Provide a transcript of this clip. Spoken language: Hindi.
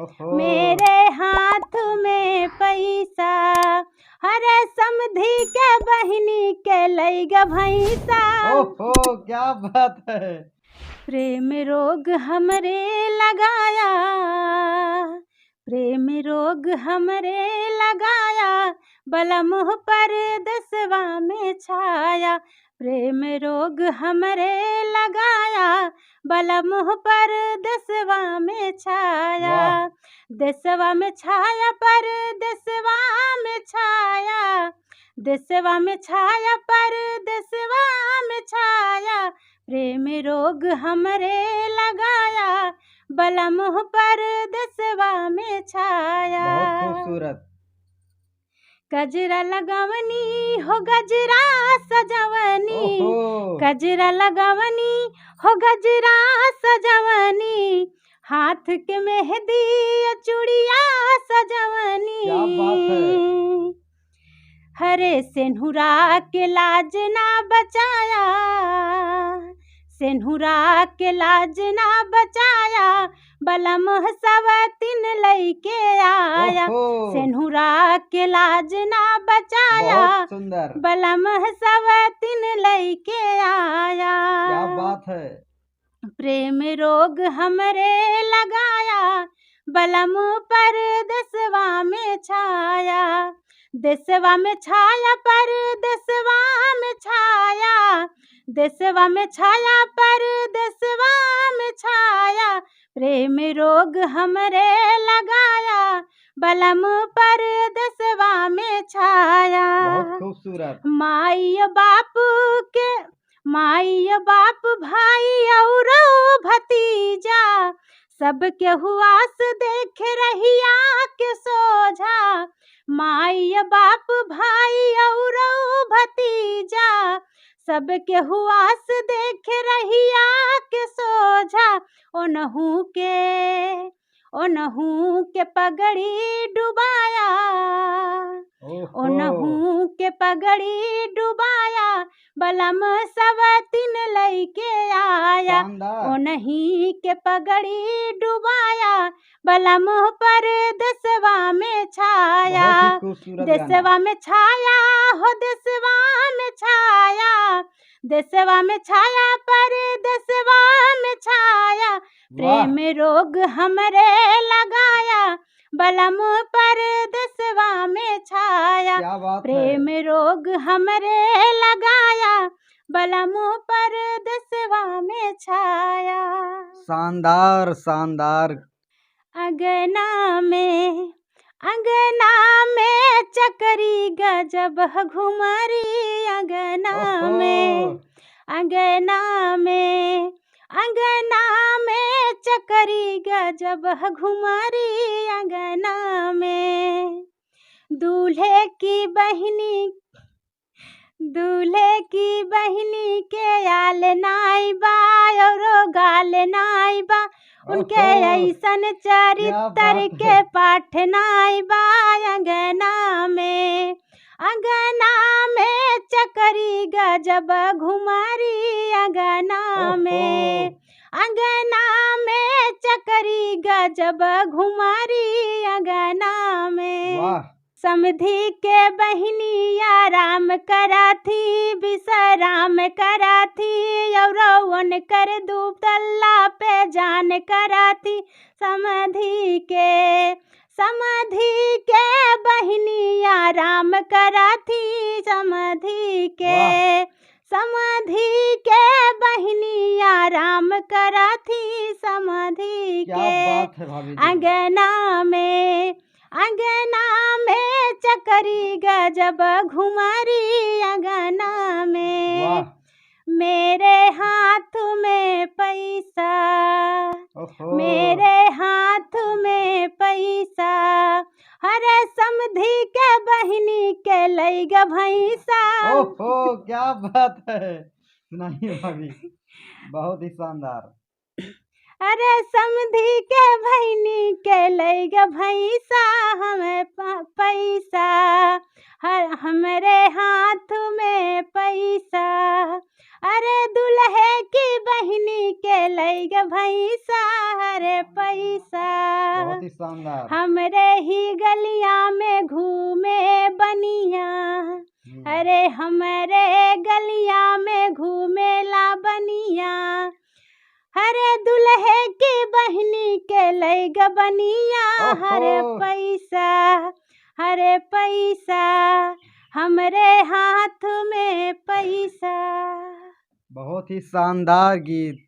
ओहो। मेरे हाथ में पैसा, हरे समधी के बहिनी के लैगा भैंसा। ओहो क्या बात है। प्रेम रोग हमरे लगाया, प्रेम रोग हमरे लगाया, बलमुह पर दसवा में छाया। प्रेम रोग हमरे लगाया, बलमुह पर दसवा में छाया। वाह। दसवा में छाया पर दसवा में छाया, दसवा में छाया पर दसवा में छाया। प्रेम रोग हमरे लगाया, बलमुह पर दसवा में छाया। बहुत खूबसूरत। गजरा लगवनी हो गजरा सजवनी, ओहो। गजरा लगवनी हो गजरा सजवनी, हाथ के मेहंदी चूड़िया सजवनी। क्या बात है। हरे सेनुरा के लाज ना बचाया, सेनुरा के लाज ना बचाया, बलमुह सवतिन लैके आया। ओहो। सेनुरा के लाज ना बचाया, बहुत सुंदर। बलमुह सवतिन लैके आया। क्या बात है। प्रेम रोग हमरे लगाया, बलमुह पर दसवा में छाया। दसवा में छाया पर दसवा में छाया, दसवा में छाया पर दसवा में छाया। प्रेम रोग हमरे लगाया, बलमुह पर दसवा में छाया। बहुत खूबसूरत। माई बाप के, माई बाप भाई और भतीजा, सबके हुआस देख रहिया के सोझा। माई बाप भाई और भतीजा, सबके हुआस देख रहिया के सोझा। ओनहू के पगड़ी डुबाया, ओनहू के पगड़ी डुबाया, बलम सवतिन लैके आया। ओनही के पगड़ी डुबाया, बलमुह पर दसवा में छाया। दसवा में छाया हो दसवा में छाया, दसवा में छाया पर दसवा में छाया। प्रेम रोग हमरे लगाया, बलमुह पर दसवा में छाया। प्रेम रोग हमरे लगाया, बलमुह पर दसवा में छाया। शानदार शानदार। अंगना में चकरी गजब घुमरी, अंगना में, अंगना में चकरी गजब घुमरी, अंगना में। दूल्हे की बहिनी के आल नाई बा और गाल नाई बा, उनके ऐसन चरित्र के पाठ नाई बा। अंगना में चकरी गजब घुमरी, अंगना में, अंगना में चकरी गजब घुमरी, अंगना में। समधी के बहिनी आराम करा थी, विश्राम करा थी, और उनकर दुतल्ला पे जान करा थी। समधी के बहिनी आराम करा थी, समधी के बहिनी आराम करा थी, समधी के। अंगना में चकरी गजब घुमरी, अंगना में। मेरे हाथ में पैसा, मेरे हाथ में पैसा, हरे समधी के बहिनी के लैगा भैंसा। ओहो क्या बात है। सुनाइए भाभी। बहुत ही शानदार। अरे समधी के भैनी के लैग भैंसा हमें पैसा, हमरे हाथ में पैसा। अरे दुल्हे की बहनी के लैग भैंसा हरे पैसा। बहुत ही शानदार। हमरे ही गलिया में घूमे बनिया, अरे हमरे गलिया में घूमेला बनिया। हरे दुल्हे की बहनी के लैग बनिया हरे पैसा, हरे पैसा, हमरे हाथ में पैसा। बहुत ही शानदार गीत।